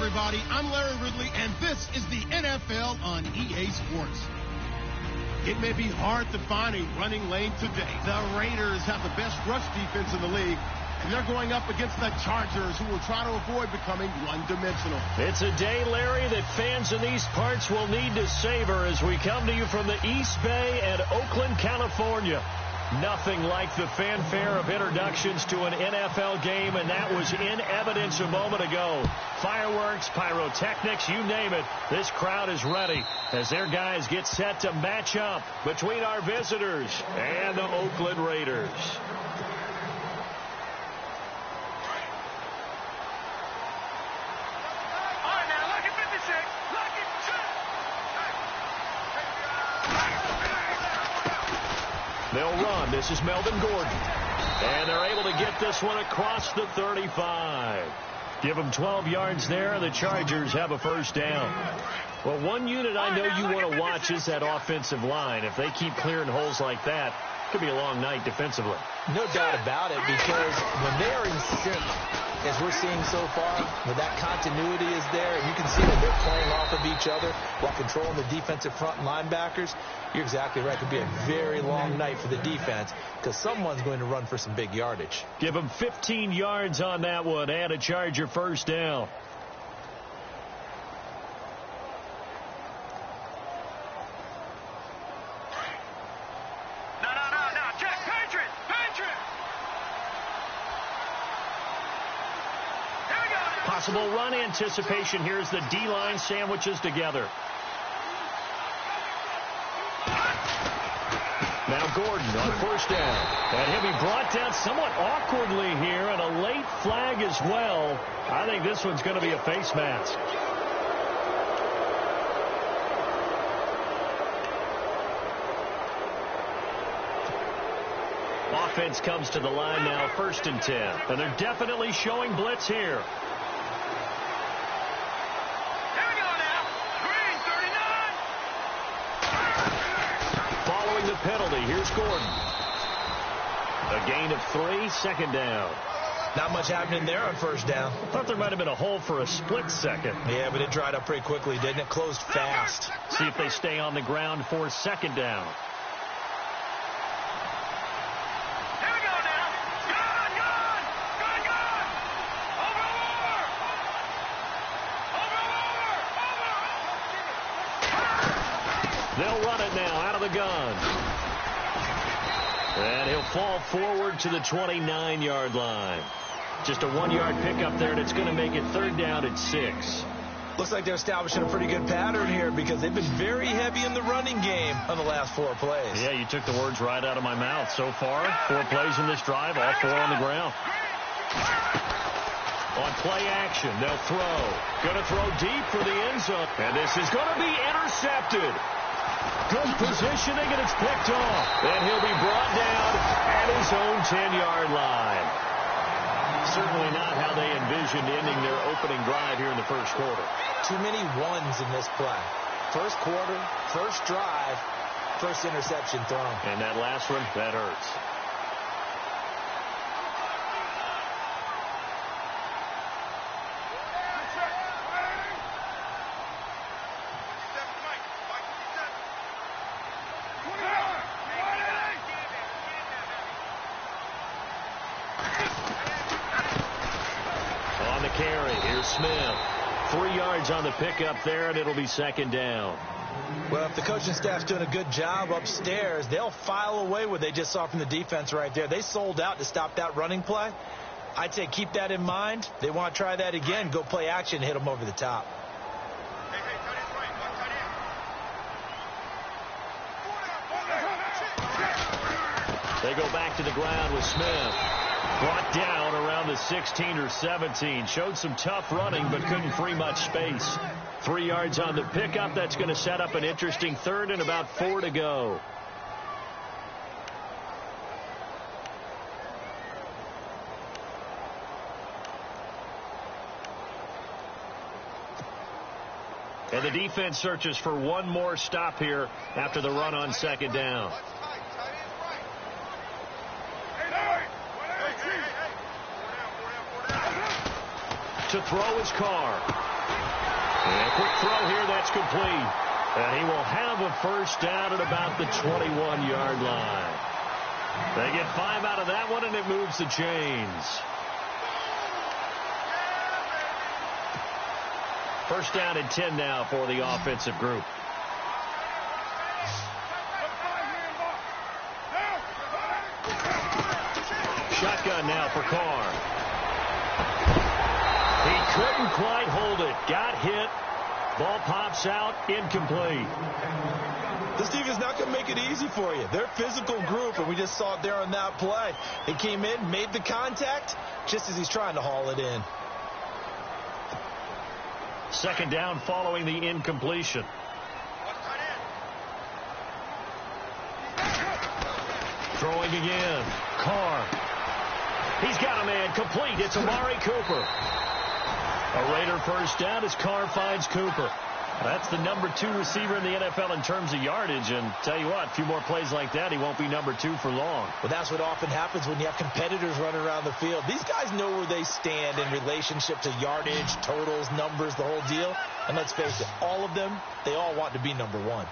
everybody. I'm Larry Ridley, and this is the NFL on EA Sports. It may be hard to find a running lane today. The Raiders have the best rush defense in the league, and they're going up against the Chargers, who will try to avoid becoming one-dimensional. It's a day, Larry, that fans in these parts will need to savor as we come to you from the East Bay and Oakland, California. Nothing like the fanfare of introductions to an NFL game, and that was in evidence a moment ago. Fireworks, pyrotechnics, you name it. This crowd is ready as their guys get set to match up between our visitors and the Oakland Raiders. They'll run. This is Melvin Gordon. And they're able to get this one across the 35. Give them 12 yards there, and the Chargers have a first down. Well, one unit I know you want to watch is that offensive line. If they keep clearing holes like that, it could be a long night defensively. No doubt about it, because when they are in sync as we're seeing so far, where that continuity is there, and you can see that they're playing off of each other while controlling the defensive front and linebackers, you're exactly right. It could be a very long night for the defense because someone's going to run for some big yardage. Give them 15 yards on that one and a Charger first down. Possible run anticipation. Here's the D-line sandwiches together. Now Gordon on first down. And he'll be brought down somewhat awkwardly here, and a late flag as well. I think this one's going to be a face mask. Offense comes to the line now, 1st and 10. And they're definitely showing blitz here. The penalty. Here's Gordon. A gain of 3, 2nd down. Not much happening there on first down. I thought there might have been a hole for a split second. Yeah, but it dried up pretty quickly, didn't it? Closed fast. See if they stay on the ground for 2nd down. Here we go now. Gone. Over. They'll run it now out of the gun. And he'll fall forward to the 29-yard line. Just a 1-yard pickup there, and it's going to make it 3rd down at 6. Looks like they're establishing a pretty good pattern here because they've been very heavy in the running game on the last 4 plays. Yeah, you took the words right out of my mouth. So far, 4 plays in this drive, all 4 on the ground. On play action, they'll throw. Going to throw deep for the end zone. And this is going to be intercepted. Good positioning, and it's picked off. And he'll be brought down at his own 10-yard line. Certainly not how they envisioned ending their opening drive here in the first quarter. Too many ones in this play. First quarter, first drive, first interception thrown. And that last one, that hurts. Carry. Here's Smith. 3 yards on the pickup there, and it'll be 2nd down. Well, if the coaching staff's doing a good job upstairs, they'll file away what they just saw from the defense right there. They sold out to stop that running play. I'd say keep that in mind. They want to try that again. Go play action, hit them over the top. They go back to the ground with Smith. Brought down around the 16 or 17. Showed some tough running, but couldn't free much space. 3 yards on the pickup. That's going to set up an interesting 3rd and about 4 to go. And the defense searches for one more stop here after the run on 2nd down. To throw his Carr. And a quick throw here, that's complete. And he will have a first down at about the 21-yard line. They get 5 out of that one, and it moves the chains. First down and 10 now for the offensive group. Shotgun now for Carr. He couldn't quite hold it. Got hit. Ball pops out. Incomplete. This defense not going to make it easy for you. They're a physical group, and we just saw it there on that play. He came in, made the contact, just as he's trying to haul it in. 2nd down following the incompletion. Throwing again. Carr. He's got a man complete. It's Amari Cooper. A Raider first down as Carr finds Cooper. That's the number 2 receiver in the NFL in terms of yardage. And tell you what, a few more plays like that, he won't be number 2 for long. Well, that's what often happens when you have competitors running around the field. These guys know where they stand in relationship to yardage, totals, numbers, the whole deal. And let's face it, all of them, they all want to be number 1.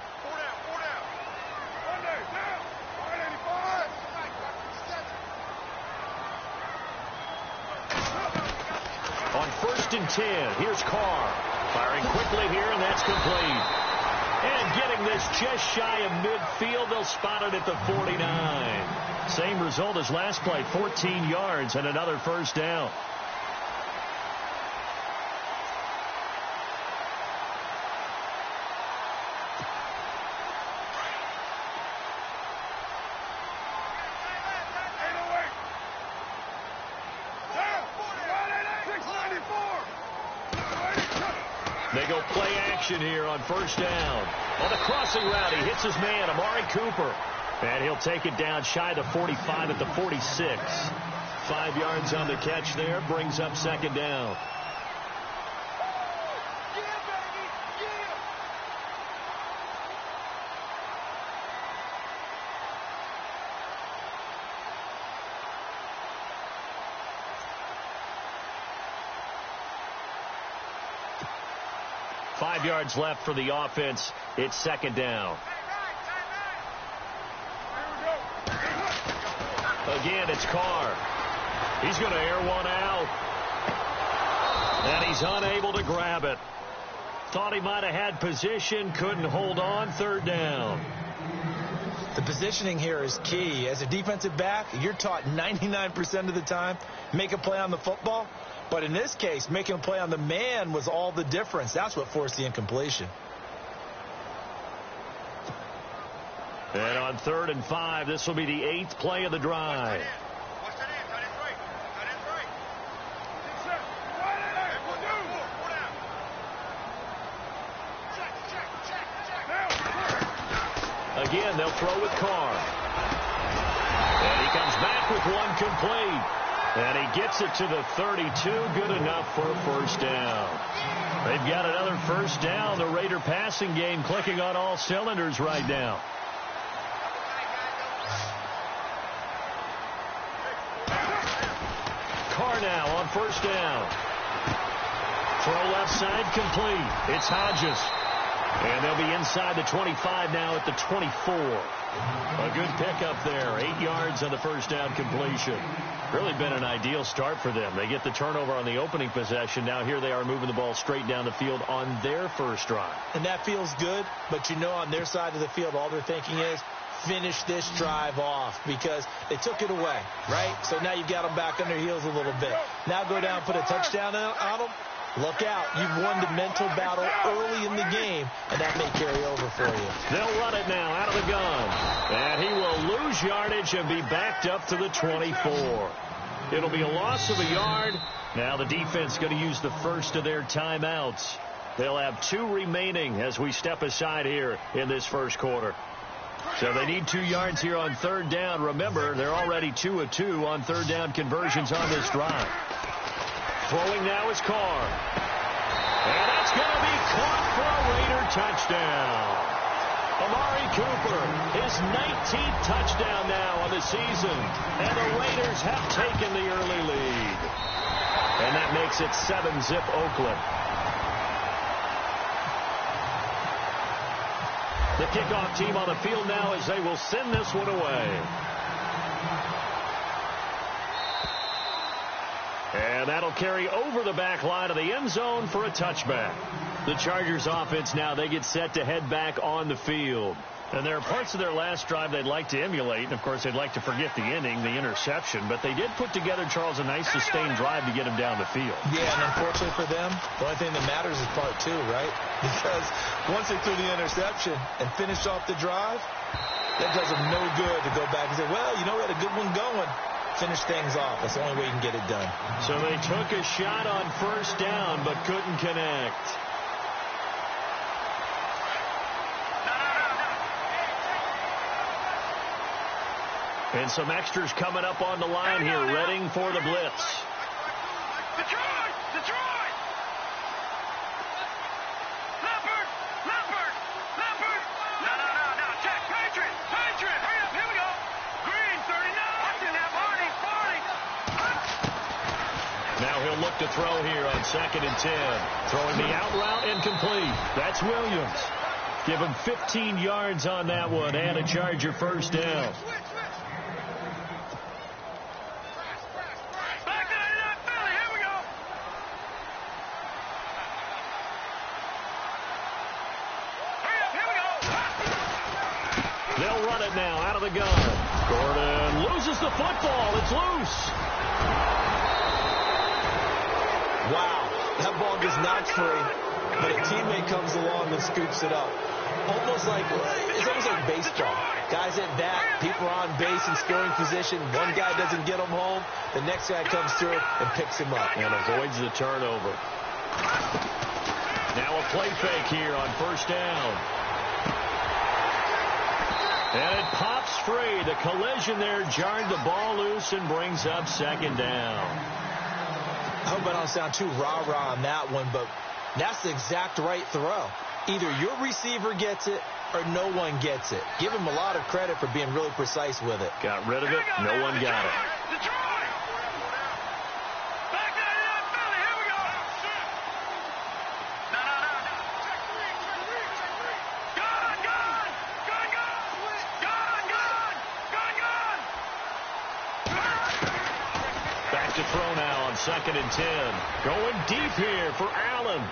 On 1st and 10, here's Carr. Firing quickly here, and that's complete. And getting this just shy of midfield, they'll spot it at the 49. Same result as last play, 14 yards and another first down. They go play action here on 1st down. On the crossing route, he hits his man, Amari Cooper. And he'll take it down shy of the 45 at the 46. 5 yards on the catch there, brings up 2nd down. Five yards left for the offense. It's 2nd down. Again, it's Carr. He's going to air one out. And he's unable to grab it. Thought he might have had position, couldn't hold on. 3rd down. The positioning here is key. As a defensive back, you're taught 99% of the time, make a play on the football. But in this case, making a play on the man was all the difference. That's what forced the incompletion. And on 3rd and 5, this will be the 8th play of the drive. Again, they'll throw with Carr. And he comes back with one complete. And he gets it to the 32. Good enough for a 1st down. They've got another 1st down. The Raider passing game clicking on all cylinders right now. Carr now on 1st down. Throw left side complete. It's Hodges. And they'll be inside the 25 now at the 24. A good pickup there. 8 yards on the 1st down completion. Really been an ideal start for them. They get the turnover on the opening possession. Now here they are moving the ball straight down the field on their first drive. And that feels good, but you know on their side of the field all they're thinking is finish this drive off because they took it away, right? So now you've got them back on their heels a little bit. Now go down, put a touchdown on them. Look out. You've won the mental battle early in the game, and that may carry over for you. They'll run it now out of the gun. And he will lose yardage and be backed up to the 24. It'll be a loss of a yard. Now the defense going to use the first of their timeouts. They'll have 2 remaining as we step aside here in this first quarter. So they need 2 yards here on 3rd down. Remember, they're already 2 of 2 on 3rd down conversions on this drive. Throwing now is Carr. And that's going to be caught for a Raider touchdown. Amari Cooper, his 19th touchdown now on the season. And the Raiders have taken the early lead. And that makes it 7-zip Oakland. The kickoff team on the field now as they will send this one away. And that'll carry over the back line of the end zone for a touchback. The Chargers offense now, they get set to head back on the field. And there are parts of their last drive they'd like to emulate. And, of course, they'd like to forget the inning, the interception. But they did put together, Charles, a nice sustained drive to get him down the field. Yeah, and unfortunately for them, the only thing that matters is part 2, right? Because once they threw the interception and finished off the drive, that does them no good to go back and say, well, you know, we had a good one going. Finish things off. That's the only way you can get it done. So they took a shot on 1st down but couldn't connect. And some extras coming up on the line here, readying for the blitz. Detroit! Leopard! he'll look to throw here on 2nd and 10. Throwing the out route incomplete. That's Williams. Give him 15 yards on that one and a Charger first down. They'll run it now out of the gun. Gordon loses the football. It's loose. Wow, that ball gets knocked free, but a teammate comes along and scoops it up. It's almost like baseball. Guys at bat, people are on base in scoring position. One guy doesn't get him home. The next guy comes through and picks him up. And avoids the turnover. Now a play fake here on first down. And it pops free. The collision there jarred the ball loose and brings up 2nd down. I hope I don't sound too rah-rah on that one, but that's the exact right throw. Either your receiver gets it or no one gets it. Give him a lot of credit for being really precise with it. Got rid of it. No one got it. Back to throw now on 2nd and 10. Going deep here for Allen.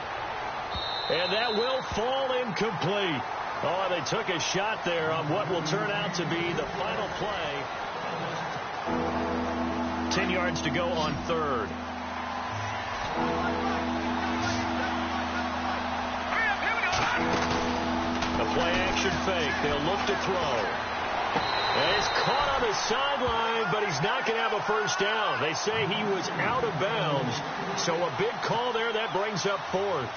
And that will fall incomplete. Oh, they took a shot there on what will turn out to be the final play. 10 yards to go on 3rd. A play action fake. They'll look to throw. And he's caught on the sideline, but he's not going to have a first down. They say he was out of bounds. So a big call there. That brings up 4th.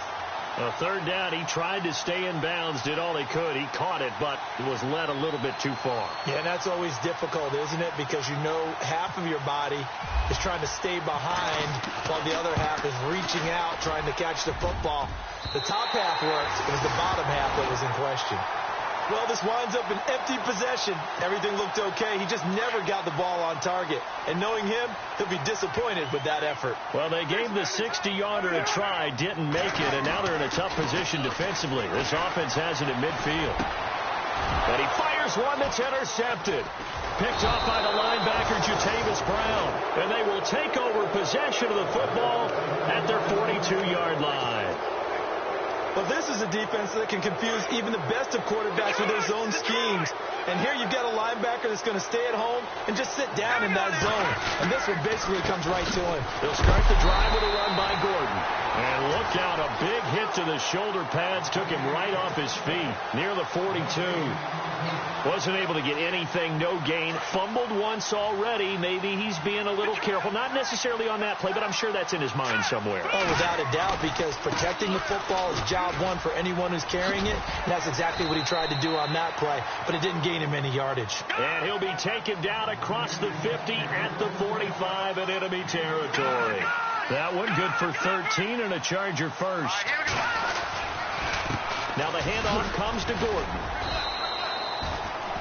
A 3rd down, he tried to stay in bounds, did all he could. He caught it, but it was led a little bit too far. Yeah, and that's always difficult, isn't it? Because you know half of your body is trying to stay behind while the other half is reaching out, trying to catch the football. The top half works. It was the bottom half that was in question. Well, this winds up an empty possession. Everything looked okay. He just never got the ball on target. And knowing him, he'll be disappointed with that effort. Well, they gave the 60-yarder a try, didn't make it, and now they're in a tough position defensively. This offense has it at midfield. And he fires one that's intercepted. Picked off by the linebacker, Jatavis Brown. And they will take over possession of the football at their 42-yard line. Well, this is a defense that can confuse even the best of quarterbacks with their zone schemes. And here you've got a linebacker that's going to stay at home and just sit down in that zone. And this one basically comes right to him. They'll start the drive with a run by Gordon. And look out, a big hit to the shoulder pads took him right off his feet near the 42. Wasn't able to get anything, no gain. Fumbled once already. Maybe he's being a little careful. Not necessarily on that play, but I'm sure that's in his mind somewhere. Oh, without a doubt, because protecting the football is job one for anyone who's carrying it. And that's exactly what he tried to do on that play, but it didn't gain him any yardage. And he'll be taken down across the 50 at the 45 in enemy territory. That one good for 13 and a Charger first. Now the handoff comes to Gordon.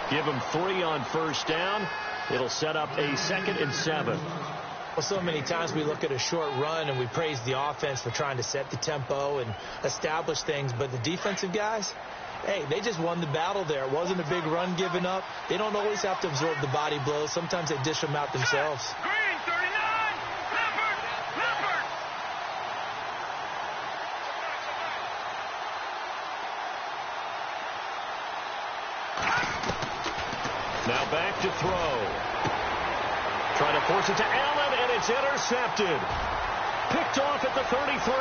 Give him 3 on first down. It'll set up a 2nd and 7. Well, so many times we look at a short run and we praise the offense for trying to set the tempo and establish things, but the defensive guys, hey, they just won the battle there. It wasn't a big run given up. They don't always have to absorb the body blows. Sometimes they dish them out themselves. Green, 39, Leopard. Now back to throw. Trying to force it to Allen, and it's intercepted. Picked off at the 33.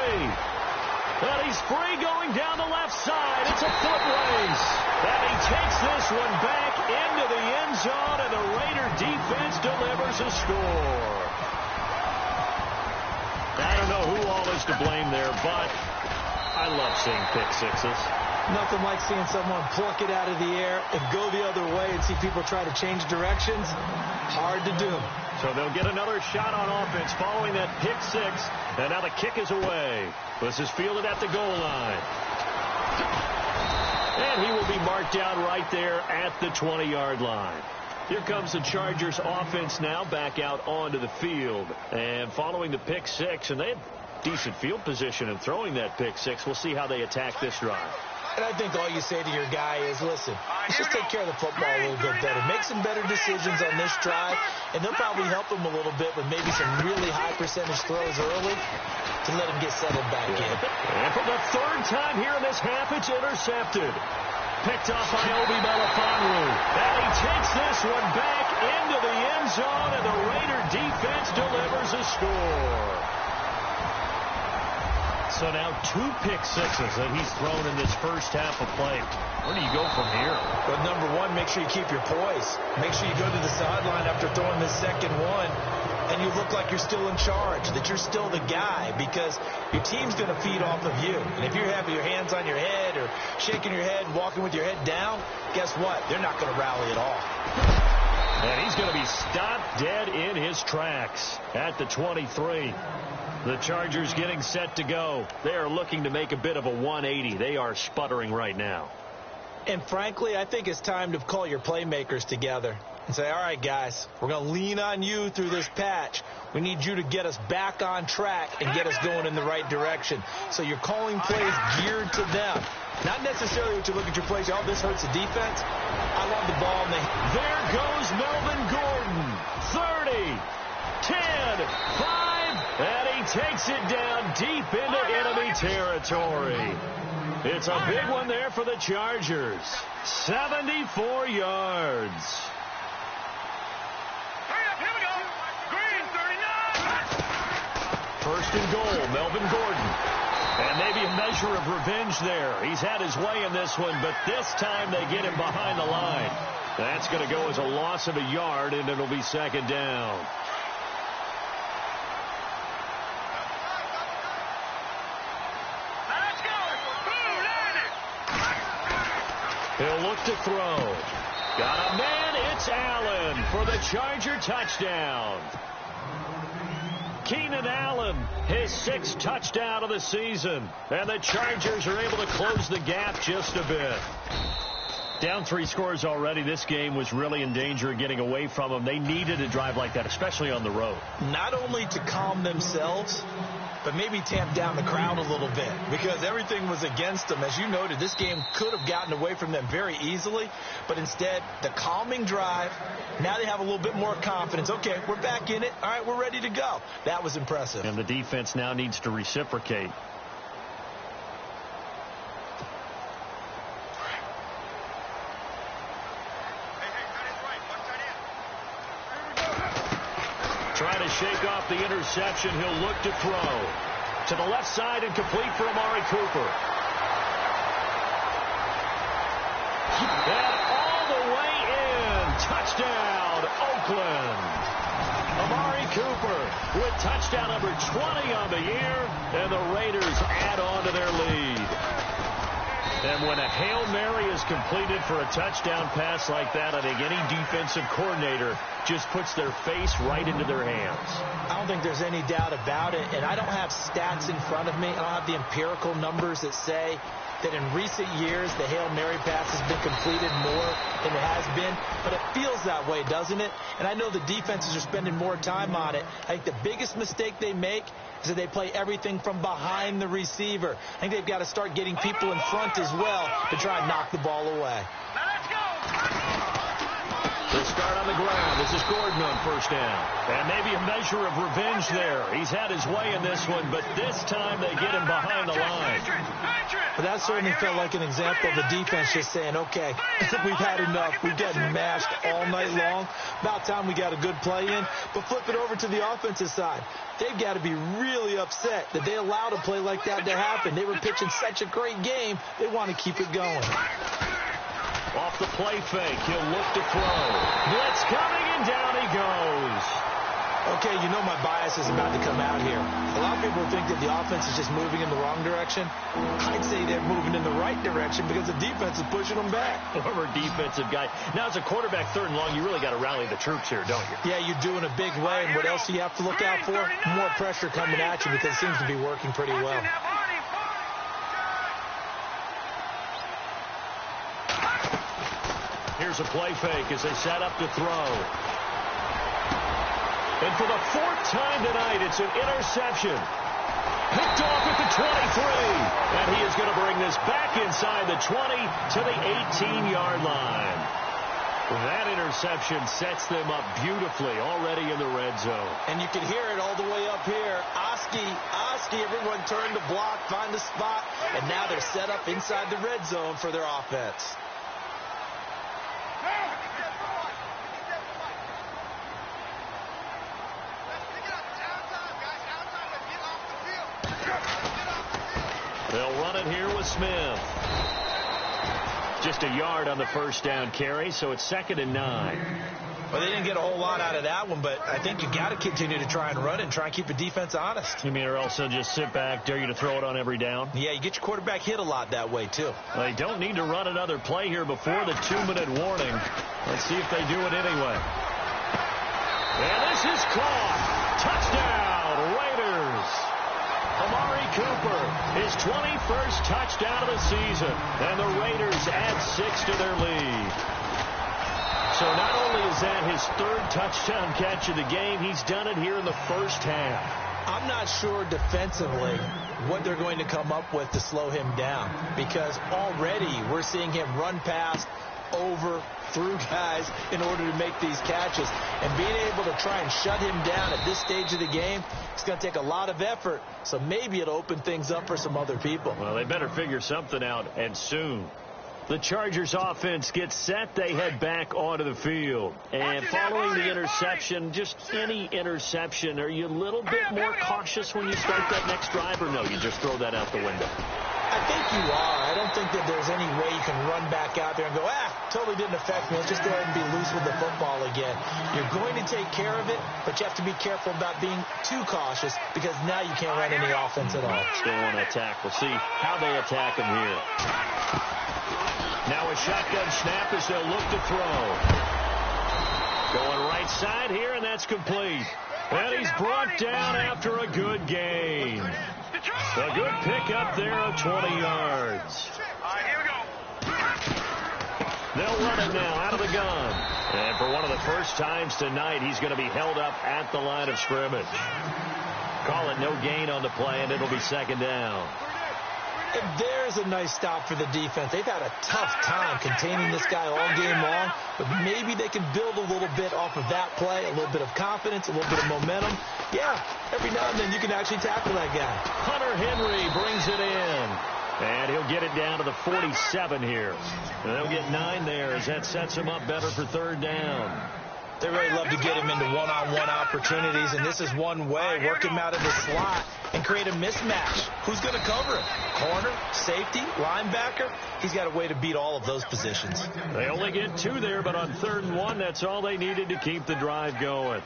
And he's free going down the left side. It's a foot race. And he takes this one back into the end zone, and the Raider defense delivers a score. I don't know who all is to blame there, but I love seeing pick sixes. Nothing like seeing someone pluck it out of the air and go the other way and see people try to change directions. Hard to do. So they'll get another shot on offense following that pick six. And now the kick is away. This is fielded at the goal line. And he will be marked down right there at the 20-yard line. Here comes the Chargers offense now back out onto the field. And following the pick six, and they had decent field position in throwing that pick six. We'll see how they attack this drive. And I think all you say to your guy is, listen, let's just take care of the football a little bit better. Make some better decisions on this drive, and they'll probably help him a little bit with maybe some really high percentage throws early to let him get settled back in. And for the third time here in this half, it's intercepted. Picked off by Obi Melifonwu. And he takes this one back into the end zone, and the Raider defense delivers a score. So now 2 pick sixes that he's thrown in this first half of play. Where do you go from here? Well, number one, make sure you keep your poise. Make sure you go to the sideline after throwing the second one, and you look like you're still in charge, that you're still the guy, because your team's going to feed off of you. And if you're having your hands on your head or shaking your head, walking with your head down, guess what? They're not going to rally at all. And he's going to be stopped dead in his tracks at the 23. The Chargers getting set to go. They are looking to make a bit of a 180. They are sputtering right now. And frankly, I think it's time to call your playmakers together and say, all right, guys, we're going to lean on you through this patch. We need you to get us back on track and get us going in the right direction. So you're calling plays geared to them. Not necessarily what you look at your plays, oh, this hurts the defense. I want the ball. There goes Melvin Gordon. 30, 10, 5. And he takes it down deep into enemy territory. It's a big one there for the Chargers. 74 yards. Hurry up, here we go. Green, 39. First and goal, Melvin Gordon. And maybe a measure of revenge there. He's had his way in this one, but this time they get him behind the line. That's going to go as a loss of a yard, and it'll be second down. He'll look to throw. Got a man. It's Allen for the Charger touchdown. Keenan Allen, his 6th touchdown of the season. And the Chargers are able to close the gap just a bit. Down 3 scores already. This game was really in danger of getting away from them. They needed a drive like that, especially on the road. Not only to calm themselves, but maybe tamp down the crowd a little bit, because everything was against them. As you noted, this game could have gotten away from them very easily, but instead, the calming drive, now they have a little bit more confidence. Okay, we're back in it. All right, we're ready to go. That was impressive. And the defense now needs to reciprocate. Trying to shake off the interception. He'll look to throw. To the left side and complete for Amari Cooper. And all the way in. Touchdown, Oakland. Amari Cooper with touchdown number 20 on the year. And the Raiders add on to their lead. And when a Hail Mary is completed for a touchdown pass like that, I think any defensive coordinator just puts their face right into their hands. I don't think there's any doubt about it, and I don't have stats in front of me. I don't have the empirical numbers that say that in recent years the Hail Mary pass has been completed more than it has been, but it feels that way, doesn't it? And I know the defenses are spending more time on it. I think the biggest mistake they make is that they play everything from behind the receiver. I think they've got to start getting people in front as well to try and knock the ball away. Now let's go. They start on the ground. This is Gordon on first down. And maybe a measure of revenge there. He's had his way in this one, but this time they get him behind the line. But that certainly felt like an example of the defense just saying, okay, we've had enough. We've gotten mashed all night long. About time we got a good play in. But flip it over to the offensive side. They've got to be really upset that they allowed a play like that to happen. They were pitching such a great game. They want to keep it going. Off the play fake, he'll look to throw. Blitz coming, and down he goes. Okay, you know my bias is about to come out here. A lot of people think that the offense is just moving in the wrong direction. I'd say they're moving in the right direction because the defense is pushing them back. Former defensive guy. Now, as a quarterback, 3rd and long, you really got to rally the troops here, don't you? Yeah, you do in a big way. And what else do you have to look out for? More pressure coming at you because it seems to be working pretty well. Here's Here's a play fake as they set up to throw. And for the 4th time tonight, it's an interception. Picked off at the 23. And he is going to bring this back inside the 20 to the 18-yard line. That interception sets them up beautifully already in the red zone. And you can hear it all the way up here. Oski, everyone turned to block, find the spot, and now they're set up inside the red zone for their offense. They'll run it here with Smith. Just a yard on the first down carry, so it's 2nd and 9. Well, they didn't get a whole lot out of that one, but I think you got to continue to try and run it and try and keep the defense honest. You mean or else they'll just sit back, dare you to throw it on every down? Yeah, you get your quarterback hit a lot that way, too. They don't need to run another play here before the 2-minute warning. Let's see if they do it anyway. And this is caught. Touchdown, Raiders. Amari Cooper, his 21st touchdown of the season, and the Raiders add 6 to their lead. So not only is that his 3rd touchdown catch of the game, he's done it here in the first half. I'm not sure defensively what they're going to come up with to slow him down, because already we're seeing him run past, over, through guys in order to make these catches. And being able to try and shut him down at this stage of the game, it's going to take a lot of effort. So maybe it'll open things up for some other people. Well, they better figure something out, and soon. The Chargers offense gets set. They head back onto the field. And following the interception, just any interception, are you a little bit more cautious when you start that next drive, or no, you just throw that out the window? I think you are. I don't think that there's any way you can run back out there and go, totally didn't affect me. Let's just go ahead and be loose with the football again. You're going to take care of it, but you have to be careful about being too cautious, because now you can't run any offense at all. Still want to attack. We'll see how they attack him here. Now a shotgun snap as they'll look to throw. Going right side here, and that's complete. And he's brought down after a good gain. A good pickup there of 20 yards. Here we go. They'll run it now out of the gun. And for one of the first times tonight, he's going to be held up at the line of scrimmage. Call it no gain on the play, and it'll be 2nd down. And there's a nice stop for the defense. They've had a tough time containing this guy all game long, but maybe they can build a little bit off of that play, a little bit of confidence, a little bit of momentum. Yeah, every now and then you can actually tackle that guy. Hunter Henry brings it in, and he'll get it down to the 47 here. And they'll get 9 there as that sets him up better for 3rd down. They really love to get him into one-on-one opportunities, and this is one way. Work him out of the slot and create a mismatch. Who's going to cover him? Corner, safety, linebacker? He's got a way to beat all of those positions. They only get 2 there, but on 3rd and 1, that's all they needed to keep the drive going.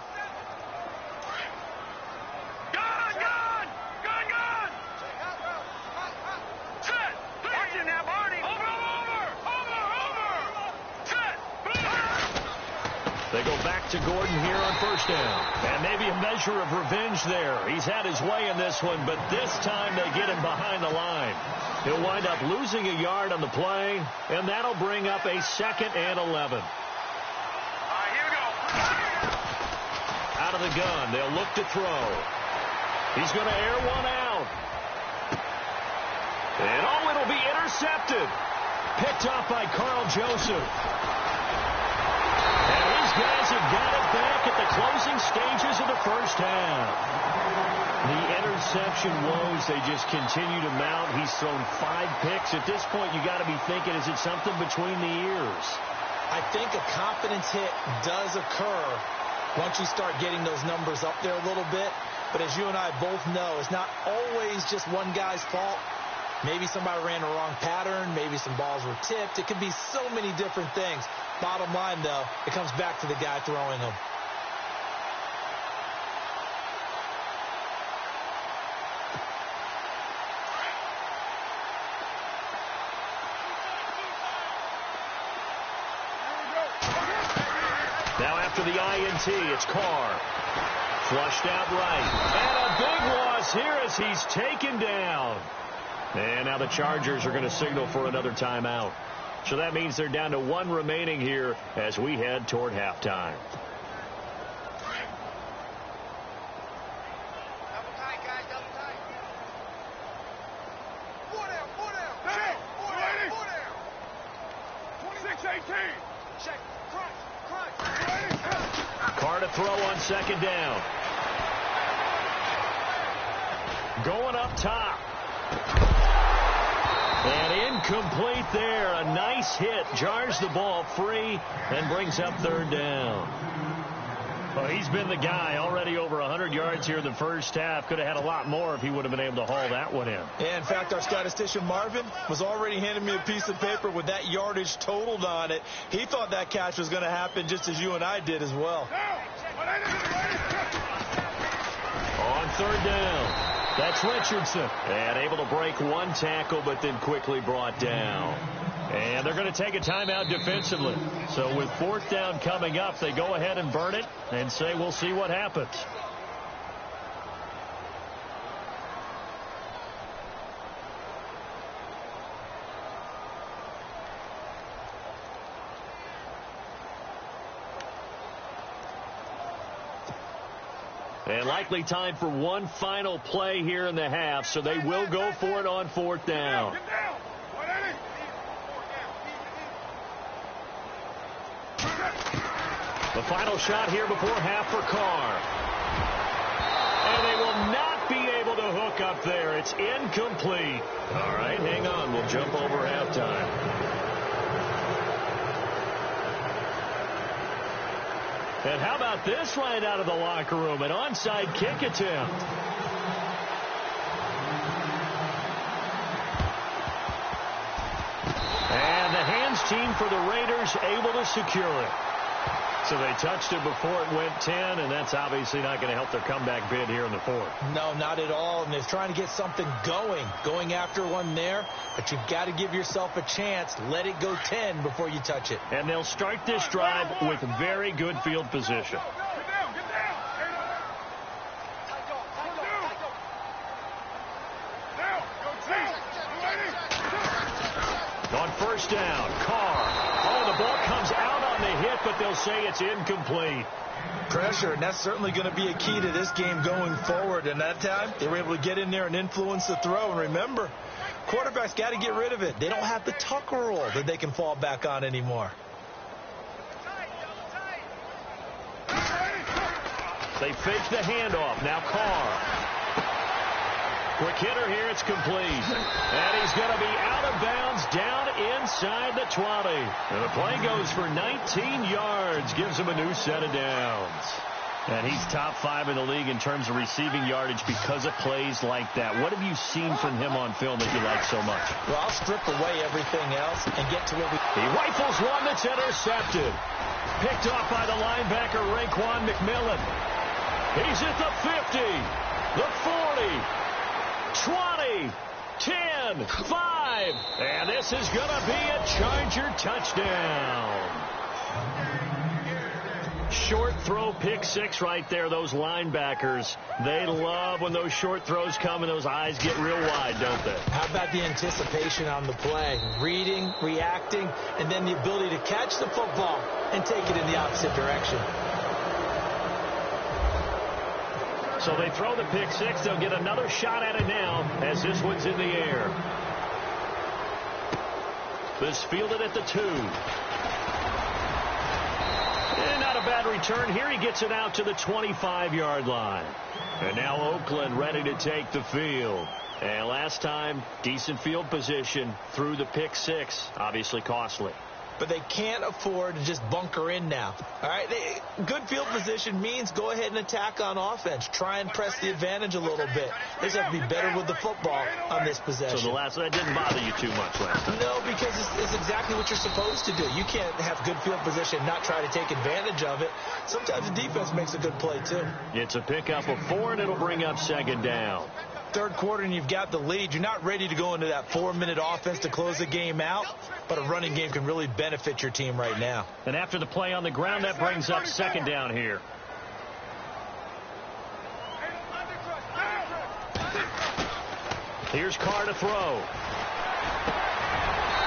They go back to Gordon here on 1st down. And maybe a measure of revenge there. He's had his way in this one, but this time they get him behind the line. He'll wind up losing a yard on the play, and that'll bring up a 2nd and 11. Here we go. Out of the gun, they'll look to throw. He's going to air one out. And it'll be intercepted. Picked off by Carl Joseph. And these guys have got it back at the closing stages of the first half. The interception woes, they just continue to mount. He's thrown 5 picks. At this point, you got to be thinking, is it something between the ears? I think a confidence hit does occur once you start getting those numbers up there a little bit. But as you and I both know, it's not always just one guy's fault. Maybe somebody ran a wrong pattern. Maybe some balls were tipped. It could be so many different things. Bottom line, though, it comes back to the guy throwing them. Now after the INT, it's Carr. Flushed out right. And a big loss here as he's taken down. And now the Chargers are going to signal for another timeout. So that means they're down to 1 remaining here as we head toward halftime. Carr to throw on second down. Going up top. And incomplete there. A nice hit. Jars the ball free and brings up third down. Well, he's been the guy. Already over 100 yards here in the first half. Could have had a lot more if he would have been able to haul that one in. Yeah, in fact, our statistician Marvin was already handing me a piece of paper with that yardage totaled on it. He thought that catch was going to happen just as you and I did as well. On third down. That's Richardson. And able to break 1 tackle, but then quickly brought down. And they're going to take a timeout defensively. So with 4th down coming up, they go ahead and burn it and say we'll see what happens. And likely time for one final play here in the half, so they will go for it on 4th down. The final shot here before half for Carr. And they will not be able to hook up there. It's incomplete. All right, hang on. We'll jump over halftime. And how about this right out of the locker room? An onside kick attempt. And the hands team for the Raiders able to secure it. So they touched it before it went 10, and that's obviously not going to help their comeback bid here in the 4th. No, not at all. And they're trying to get something going after one there. But you've got to give yourself a chance. Let it go 10 before you touch it. And they'll start this drive with very good field position. On 1st down, Carr. Oh, the ball comes out on the hit, but they'll say it's incomplete. Pressure, and that's certainly going to be a key to this game going forward. And that time, they were able to get in there and influence the throw. And remember, quarterbacks got to get rid of it. They don't have the tuck rule that they can fall back on anymore. They fake the handoff. Now Carr. Quick hitter here. It's complete. And he's going to be out of bounds down inside the 20. And the play goes for 19 yards. Gives him a new set of downs. And he's top 5 in the league in terms of receiving yardage because of plays like that. What have you seen from him on film that you like so much? Well, I'll strip away everything else and get to what we... He rifles one that's intercepted. Picked off by the linebacker, Raekwon McMillan. He's at the 50, the 40, 20, 10, 5. And this is going to be a Charger touchdown. Short throw, pick 6 right there. Those linebackers, they love when those short throws come and those eyes get real wide, don't they? How about the anticipation on the play? Reading, reacting, and then the ability to catch the football and take it in the opposite direction. So they throw the pick 6. They'll get another shot at it now as this one's in the air. This fielded at the 2. And not a bad return here. He gets it out to the 25-yard line. And now Oakland ready to take the field. And last time, decent field position through the pick 6. Obviously costly. But they can't afford to just bunker in now. All right, good field position means go ahead and attack on offense. Try and press the advantage a little bit. They just have to be better with the football on this possession. So that didn't bother you too much last time? No, because it's exactly what you're supposed to do. You can't have good field position and not try to take advantage of it. Sometimes the defense makes a good play, too. It's a pickup of 4, and it'll bring up 2nd down. Third quarter and you've got the lead. You're not ready to go into that 4-minute offense to close the game out, but a running game can really benefit your team right now. And after the play on the ground, that brings up 2nd down here. Here's Carr to throw.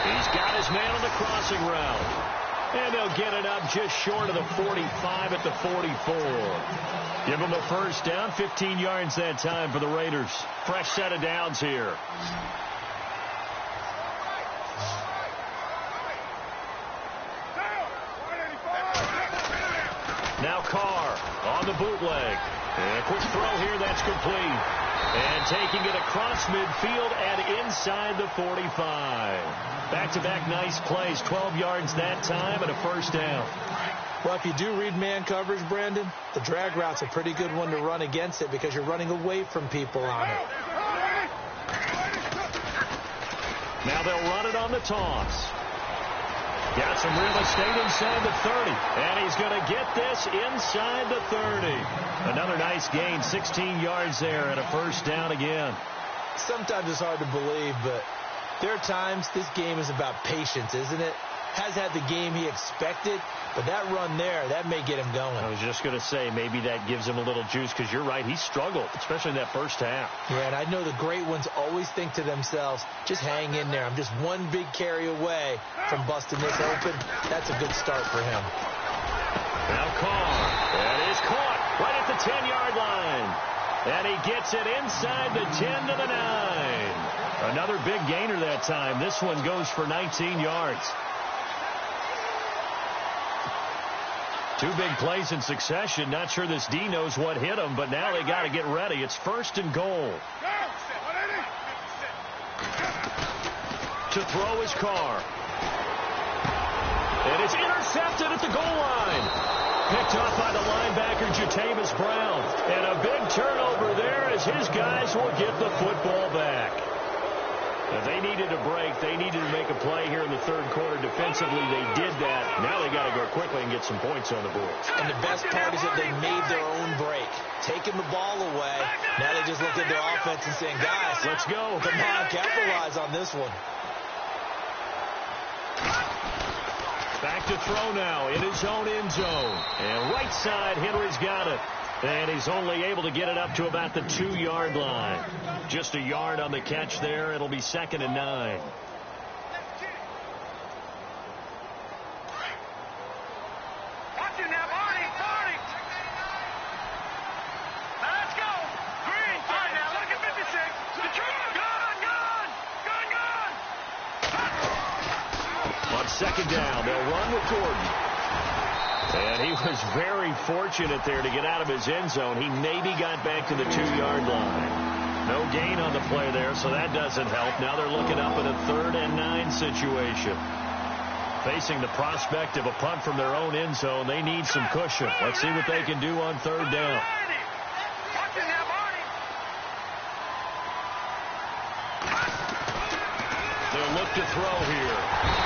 He's got his man on the crossing route. And they'll get it up just short of the 45 at the 44. Give them a first down, 15 yards that time for the Raiders. Fresh set of downs here. Now Carr on the bootleg. And a quick throw here, that's complete. And taking it across midfield and inside the 45. Back-to-back nice plays, 12 yards that time and a first down. Well, if you do read man coverage, Brandon, the drag route's a pretty good one to run against it because you're running away from people on it. Now they'll run it on the toss. Got some real estate inside the 30. And he's going to get this inside the 30. Another nice gain, 16 yards there and a first down again. Sometimes it's hard to believe, but there are times this game is about patience, isn't it? Has had the game he expected, but that run there, that may get him going. I was just going to say, maybe that gives him a little juice because you're right, he struggled, especially in that first half. Yeah, and I know the great ones always think to themselves, just hang in there. I'm just one big carry away from busting this open. That's a good start for him. Now Carr, that is caught right at the 10-yard line. And he gets it inside the 10 to the 9. Another big gainer that time. This one goes for 19 yards. Two big plays in succession. Not sure this D knows what hit him, but now they got to get ready. It's first and goal. To throw his Carr. And it's intercepted at the goal line. Picked off by the linebacker, Jatavis Brown. And a big turnover there as his guys will get the football back. If they needed a break, they needed to make a play here in the third quarter defensively. They did that. Now they got to go quickly and get some points on the board. And the best part is that they made their own break. Taking the ball away. Now they just looked at their offense and saying, guys, let's go. Come on, capitalize on this one. Back to throw now in his own end zone. And right side, Henry's got it. And he's only able to get it up to about the 2-yard line. Just a yard on the catch there. It'll be 2nd and 9. Watch it now, Barney. Now let's go. Green. All right, now look at 56. Gone. On second down, they'll run with Gordon. And he was very fortunate there to get out of his end zone. He maybe got back to the 2-yard line. No gain on the play there, so that doesn't help. Now they're looking up at a 3rd and 9 situation. Facing the prospect of a punt from their own end zone, they need some cushion. Let's see what they can do on 3rd down. They'll look to throw here.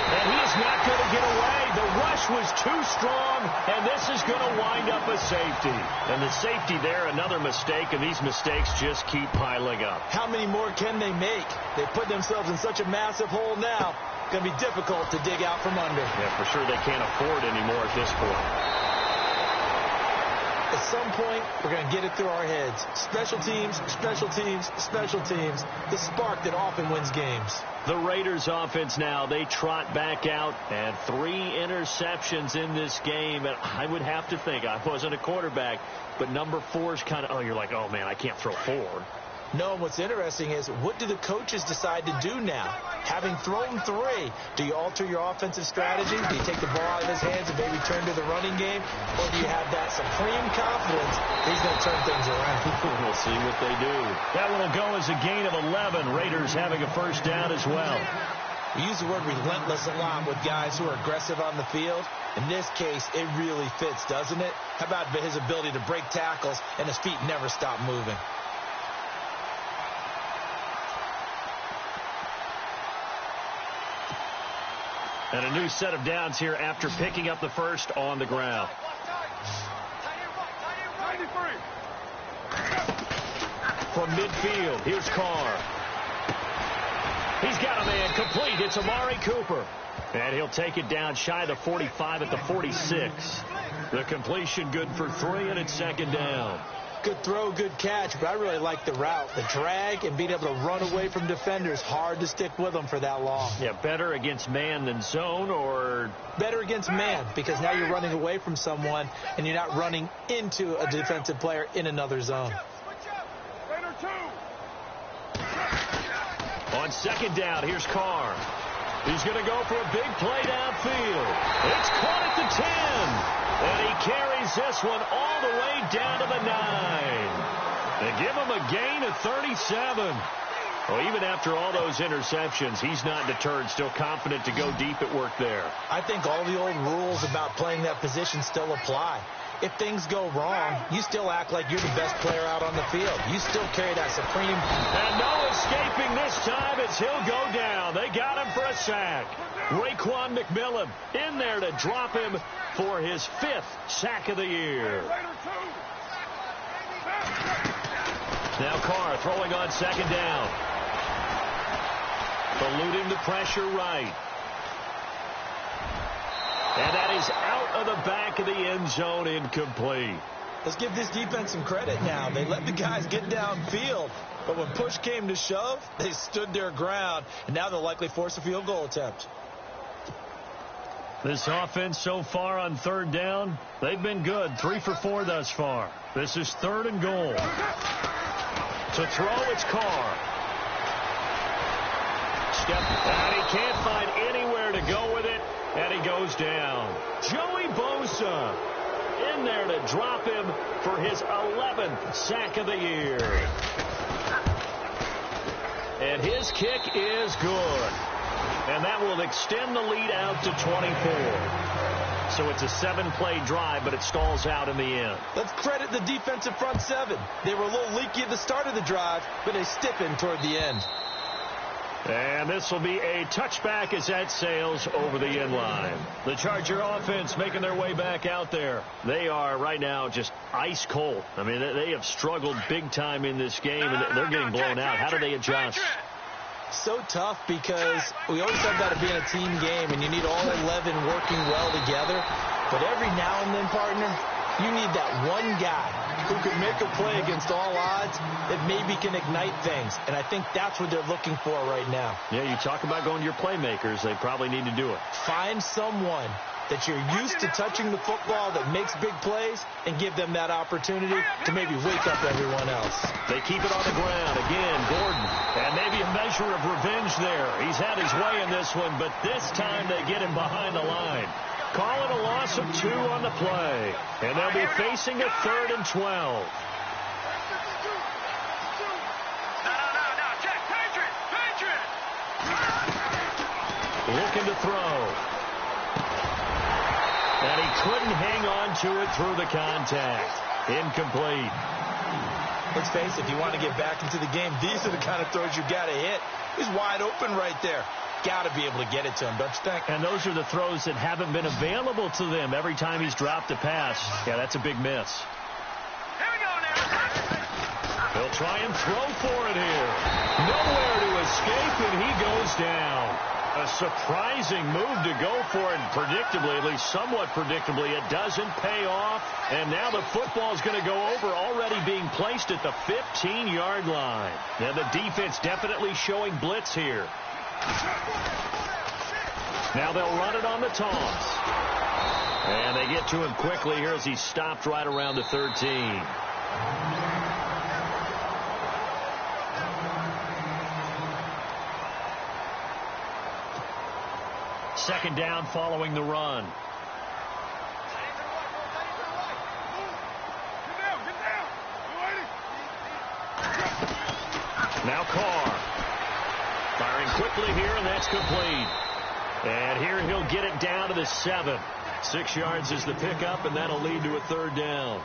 And he is not going to get away. The rush was too strong, and this is going to wind up a safety. And the safety there, another mistake, and these mistakes just keep piling up. How many more can they make? They put themselves in such a massive hole now. Going to be difficult to dig out from under. Yeah, for sure they can't afford anymore at this point. At some point, we're going to get it through our heads. Special teams, special teams, special teams. The spark that often wins games. The Raiders offense now, they trot back out, and 3 interceptions in this game. And I would have to think, I wasn't a quarterback, but number 4 is kind of, you're like, oh man, I can't throw 4. No, and what's interesting is, what do the coaches decide to do now? Having thrown 3, do you alter your offensive strategy? Do you take the ball out of his hands and maybe turn to the running game? Or do you have that supreme confidence that he's going to turn things around? We'll see what they do. That one will go as a gain of 11. Raiders having a first down as well. We use the word relentless a lot with guys who are aggressive on the field. In this case, it really fits, doesn't it? How about his ability to break tackles and his feet never stop moving? And a new set of downs here after picking up the first on the ground. From midfield, here's Carr. He's got a man complete. It's Amari Cooper. And he'll take it down shy of the 45 at the 46. The completion good for 3, and it's 2nd down. Good throw, good catch, but I really like the route. The drag and being able to run away from defenders, hard to stick with them for that long. Yeah, better against man than zone, or? Better against man, because now you're running away from someone and you're not running into a defensive player in another zone. On second down, here's Carr. He's going to go for a big play downfield. It's caught at the 10. And he carries this one all the way down to the 9. They give him a gain of 37. Well, even after all those interceptions, he's not deterred, still confident to go deep at work there. I think all the old rules about playing that position still apply. If things go wrong, you still act like you're the best player out on the field. You still carry that supreme. And no escaping this time as he'll go down. They got him for a sack. Raekwon McMillan in there to drop him for his 5th sack of the year. Now Carr throwing on second down. Eluding the pressure right. And that is out of the back of the end zone, incomplete. Let's give this defense some credit now. They let the guys get downfield, but when push came to shove, they stood their ground, and now they'll likely force a field goal attempt. This offense so far on third down, they've been good. 3 for 4 thus far. This is 3rd and goal. To throw, it's Carr. And he can't find anywhere to go with it, and he goes down. Joey Bosa in there to drop him for his 11th sack of the year. And his kick is good. And that will extend the lead out to 24. So it's a 7-play drive, but it stalls out in the end. Let's credit the defensive front 7. They were a little leaky at the start of the drive, but they stiffened toward the end. And this will be a touchback as that sails over the end line. The Charger offense making their way back out there. They are right now just ice cold. I mean, they have struggled big time in this game, and they're getting blown out. How do they adjust? So tough because we always talk about it being a team game, and you need all 11 working well together. But every now and then, partner, you need that one guy who can make a play against all odds that maybe can ignite things. And I think that's what they're looking for right now. Yeah, you talk about going to your playmakers. They probably need to do it. Find someone that you're used to touching the football that makes big plays and give them that opportunity to maybe wake up everyone else. They keep it on the ground. Again, Gordon. And maybe a measure of revenge there. He's had his way in this one, but this time they get him behind the line. Call it a loss of 2 on the play. And they'll be facing a 3rd and 12. No, check. Patriot. Looking to throw. And he couldn't hang on to it through the contact. Incomplete. Let's face it, if you want to get back into the game, these are the kind of throws you got to hit. He's wide open right there. Got to be able to get it to him, don't you think? And those are the throws that haven't been available to them every time he's dropped a pass. Yeah, that's a big miss. Here we go now. They'll try and throw for it here. Nowhere to escape, and he goes down. A surprising move to go for it, predictably, at least somewhat predictably. It doesn't pay off, and now the football is going to go over, already being placed at the 15-yard line. Now the defense definitely showing blitz here. Now they'll run it on the toss. And they get to him quickly here as he's stopped right around the 13. Second down following the run. Now Carr. Firing quickly here, and that's complete. And here he'll get it down to the 7. 6 yards is the pickup, and that'll lead to a 3rd down.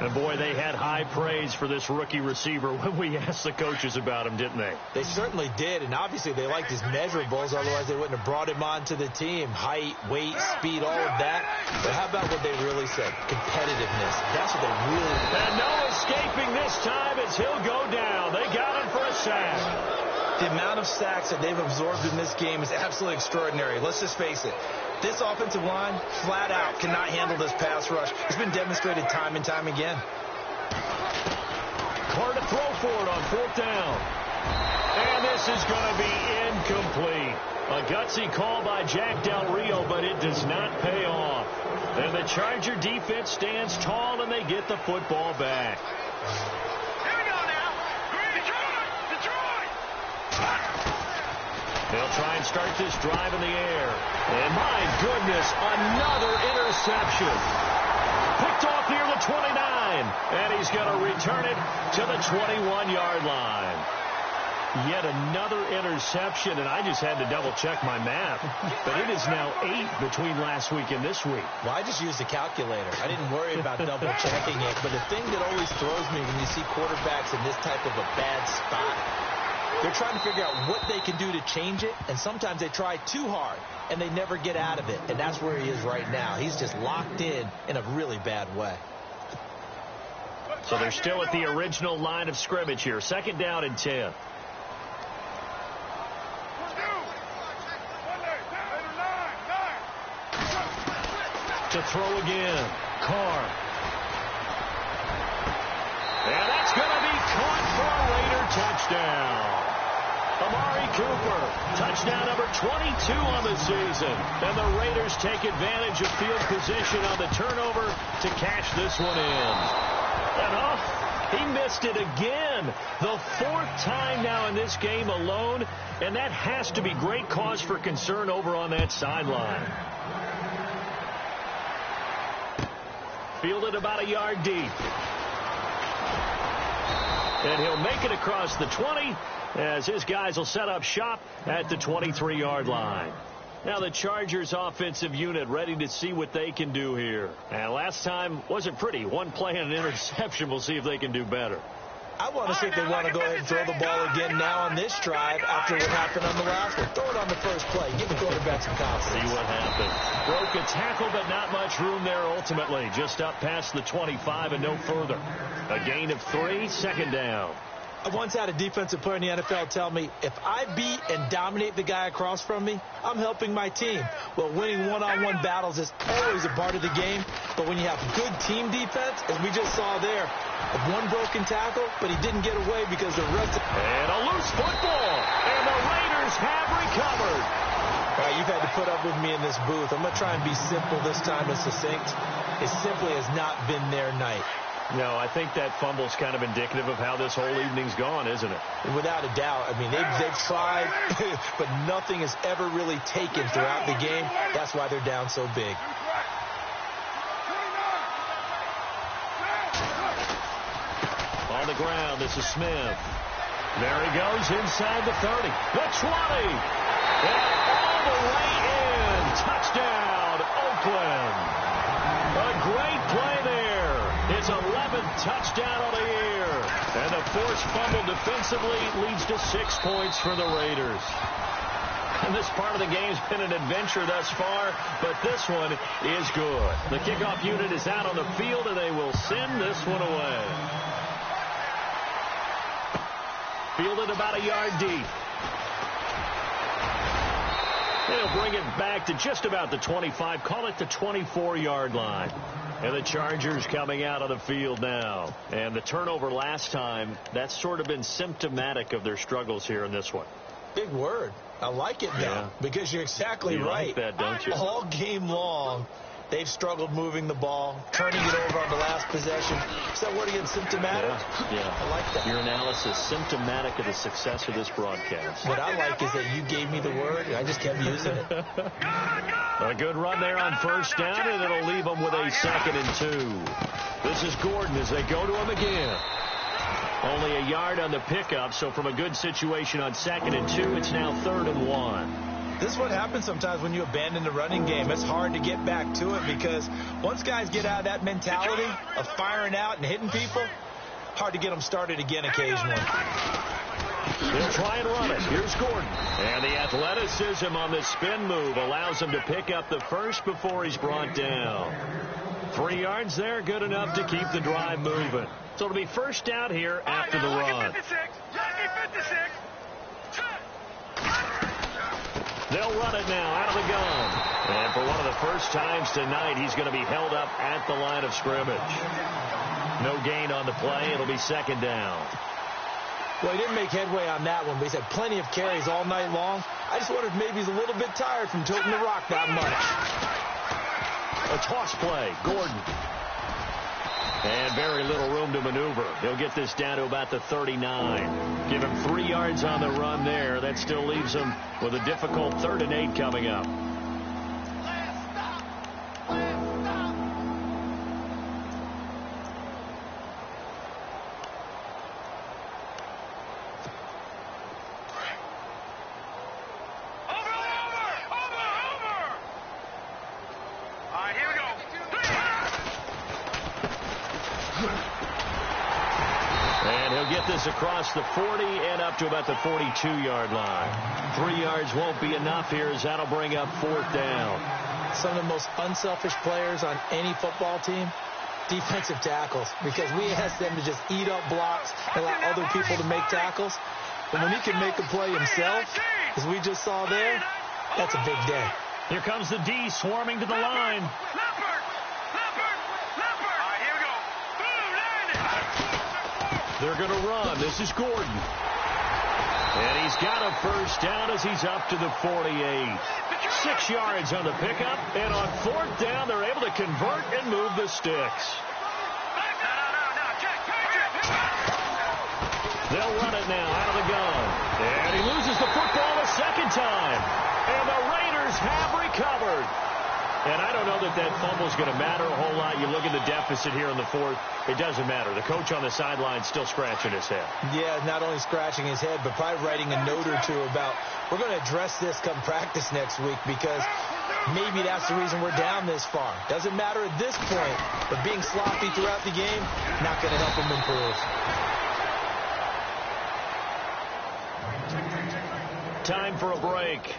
And, boy, they had high praise for this rookie receiver when we asked the coaches about him, didn't they? They certainly did, and obviously they liked his measurables. Otherwise, they wouldn't have brought him onto the team. Height, weight, speed, all of that. But how about what they really said? Competitiveness. That's what they really... And no escaping this time as he'll go down. They got him for a sack. The amount of sacks that they've absorbed in this game is absolutely extraordinary. Let's just face it. This offensive line, flat out, cannot handle this pass rush. It's been demonstrated time and time again. Carr to throw for it on 4th down. And this is going to be incomplete. A gutsy call by Jack Del Rio, but it does not pay off. And the Charger defense stands tall, and they get the football back. Here we go now. Detroit! They'll try and start this drive in the air. And my goodness, another interception. Picked off near the 29. And he's going to return it to the 21-yard line. Yet another interception, and I just had to double-check my math. But it is now 8 between last week and this week. Well, I just used the calculator. I didn't worry about double-checking it. But the thing that always throws me when you see quarterbacks in this type of a bad spot, they're trying to figure out what they can do to change it, and sometimes they try too hard, and they never get out of it. And that's where he is right now. He's just locked in a really bad way. So they're still at the original line of scrimmage here. 2nd down and 10. To throw again. Carr. And that's going to be caught for a Raider touchdown. Amari Cooper, touchdown number 22 on the season. And the Raiders take advantage of field position on the turnover to cash this one in. And he missed it again. The 4th time now in this game alone. And that has to be great cause for concern over on that sideline. Fielded about a yard deep. And he'll make it across the 20 as his guys will set up shop at the 23-yard line. Now the Chargers offensive unit ready to see what they can do here. And last time wasn't pretty. One play and an interception. We'll see if they can do better. I want to see if they want to go ahead and throw the ball again now on this drive after what happened on the last one. Throw it on the first play. Give the quarterback some confidence. See what happens. Broke a tackle, but not much room there ultimately. Just up past the 25 and no further. A gain of 3, 2nd down. I once had a defensive player in the NFL tell me, if I beat and dominate the guy across from me, I'm helping my team. Well, winning one-on-one battles is always a part of the game, but when you have good team defense, as we just saw there, one broken tackle, but he didn't get away because the rest of... And a loose football, and the Raiders have recovered. All right, you've had to put up with me in this booth. I'm going to try and be simple this time and succinct. It simply has not been their night. No, I think that fumble's kind of indicative of how this whole evening's gone, isn't it? Without a doubt. I mean, they've tried, but nothing has ever really taken throughout the game. That's why they're down so big. On the ground, this is Smith. There he goes inside the 30. The 20. And all the way in. Touchdown, Oakland. A great play there. His 11th touchdown of the year. And the forced fumble defensively leads to 6 points for the Raiders. And this part of the game's been an adventure thus far, but this one is good. The kickoff unit is out on the field, and they will send this one away. Fielded about a yard deep. They'll bring it back to just about the 25. Call it the 24-yard line. And the Chargers coming out of the field now. And the turnover last time, that's sort of been symptomatic of their struggles here in this one. Big word. I like it now because you're exactly right. You like that, don't you? All game long, they've struggled moving the ball, turning it over on the last possession. Is that word again, symptomatic? Yeah. I like that. Your analysis, symptomatic of the success of this broadcast. What I like is that you gave me the word, and I just kept using it. A good run there on 1st down, and it'll leave them with a 2nd and 2. This is Gordon as they go to him again. Only a yard on the pickup, so from a good situation on 2nd and 2, it's now 3rd and 1. This is what happens sometimes when you abandon the running game. It's hard to get back to it because once guys get out of that mentality of firing out and hitting people, hard to get them started again occasionally. They'll try and run it. Here's Gordon. And the athleticism on the spin move allows him to pick up the first before he's brought down. 3 yards there, good enough to keep the drive moving. So it'll be 1st down here after the run. They'll run it now out of the gun. And for one of the first times tonight, he's going to be held up at the line of scrimmage. No gain on the play. It'll be second down. Well, he didn't make headway on that one, but he's had plenty of carries all night long. I just wonder if maybe he's a little bit tired from toting the rock that much. A toss play. Gordon. And very little room to maneuver. He'll get this down to about the 39. Give him 3 yards on the run there. That still leaves him with a difficult 3rd and 8 coming up. Across the 40 and up to about the 42-yard line. 3 yards won't be enough here as that'll bring up 4th down. Some of the most unselfish players on any football team, defensive tackles, because we ask them to just eat up blocks and allow other people to make tackles. But when he can make a play himself, as we just saw there, that's a big day. Here comes the D swarming to the line. They're going to run. This is Gordon. And he's got a first down as he's up to the 48. 6 yards on the pickup. And on 4th down, they're able to convert and move the sticks. They'll run it now out of the gun. And he loses the football a second time. And the Raiders have recovered. And I don't know that that fumble's going to matter a whole lot. You look at the deficit here in the 4th. It doesn't matter. The coach on the sideline still scratching his head. Yeah, not only scratching his head, but probably writing a note or two about, we're going to address this come practice next week because maybe that's the reason we're down this far. Doesn't matter at this point, but being sloppy throughout the game, not going to help him improve. Time for a break.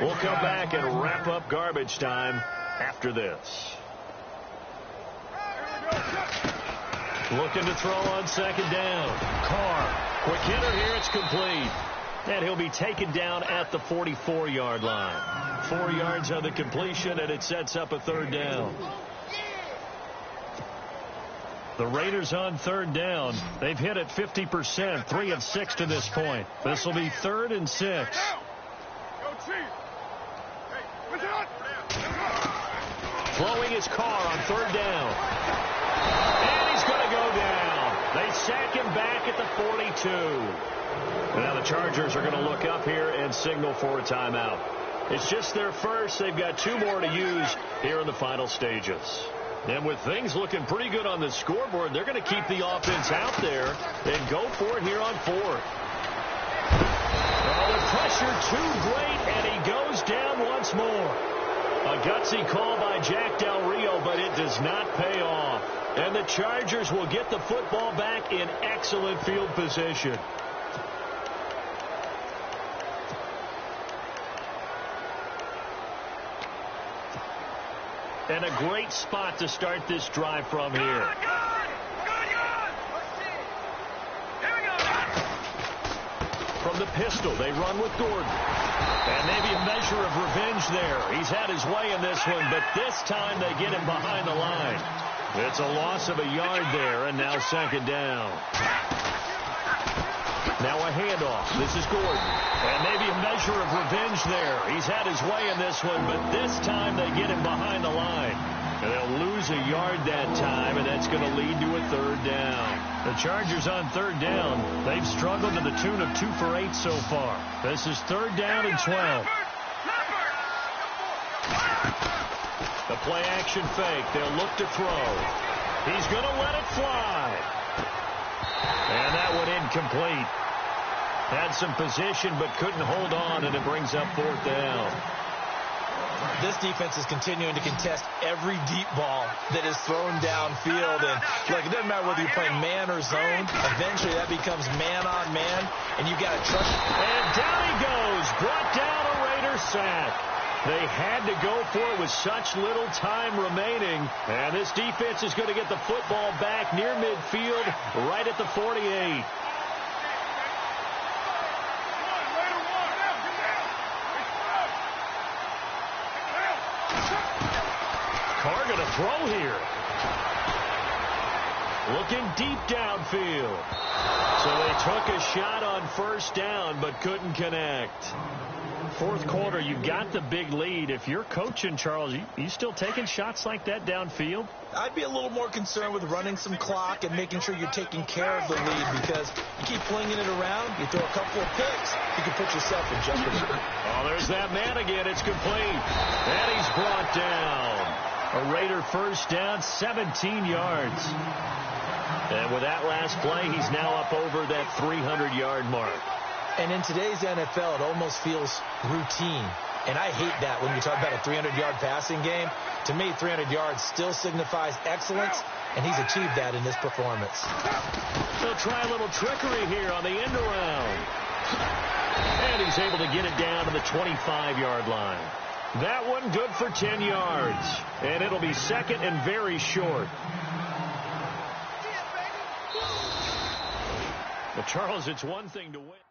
We'll come back and wrap up garbage time after this. Looking to throw on 2nd down. Carr. Quick hitter here. It's complete. And he'll be taken down at the 44-yard line. 4 yards on the completion, and it sets up a 3rd down. The Raiders on 3rd down. They've hit it 50%, 3 of 6 to this point. This will be 3rd and 6. Throwing his Carr on 3rd down. And he's going to go down. They sack him back at the 42. Now the Chargers are going to look up here and signal for a timeout. It's just their first. They've got 2 more to use here in the final stages. And with things looking pretty good on the scoreboard, they're going to keep the offense out there and go for it here on 4th. Oh, the pressure too great, and he goes down once more. A gutsy call by Jack Del Rio, but it does not pay off. And the Chargers will get the football back in excellent field position. And a great spot to start this drive from here. From the pistol, they run with Gordon. And maybe a measure of revenge there. He's had his way in this one, but this time they get him behind the line. It's a loss of a yard there, and now 2nd down. Now a handoff. This is Gordon. And maybe a measure of revenge there. He's had his way in this one, but this time they get him behind the line. And they'll lose a yard that time, and that's going to lead to a 3rd down. The Chargers on 3rd down. They've struggled to the tune of 2 for 8 so far. This is 3rd down and 12. The play action fake. They'll look to throw. He's going to let it fly. And that one incomplete. Had some position but couldn't hold on, and it brings up 4th down. This defense is continuing to contest every deep ball that is thrown downfield. And look, it doesn't matter whether you're playing man or zone. Eventually that becomes man on man, and you got to trust. And down he goes. Brought down a Raider sack. They had to go for it with such little time remaining. And this defense is going to get the football back near midfield, right at the 48. throw here. Looking deep downfield. So they took a shot on first down, but couldn't connect. Fourth quarter, you've got the big lead. If you're coaching, Charles, you still taking shots like that downfield? I'd be a little more concerned with running some clock and making sure you're taking care of the lead, because you keep flinging it around, you throw a couple of picks, you can put yourself in jeopardy. Oh, there's that man again. It's complete. And he's brought down. A Raider first down, 17 yards. And with that last play, he's now up over that 300-yard mark. And in today's NFL, it almost feels routine. And I hate that when you talk about a 300-yard passing game. To me, 300 yards still signifies excellence, and he's achieved that in this performance. He'll try a little trickery here on the end around. And he's able to get it down to the 25-yard line. That one good for 10 yards. And it'll be second and very short. Well, Charles, it's one thing to win.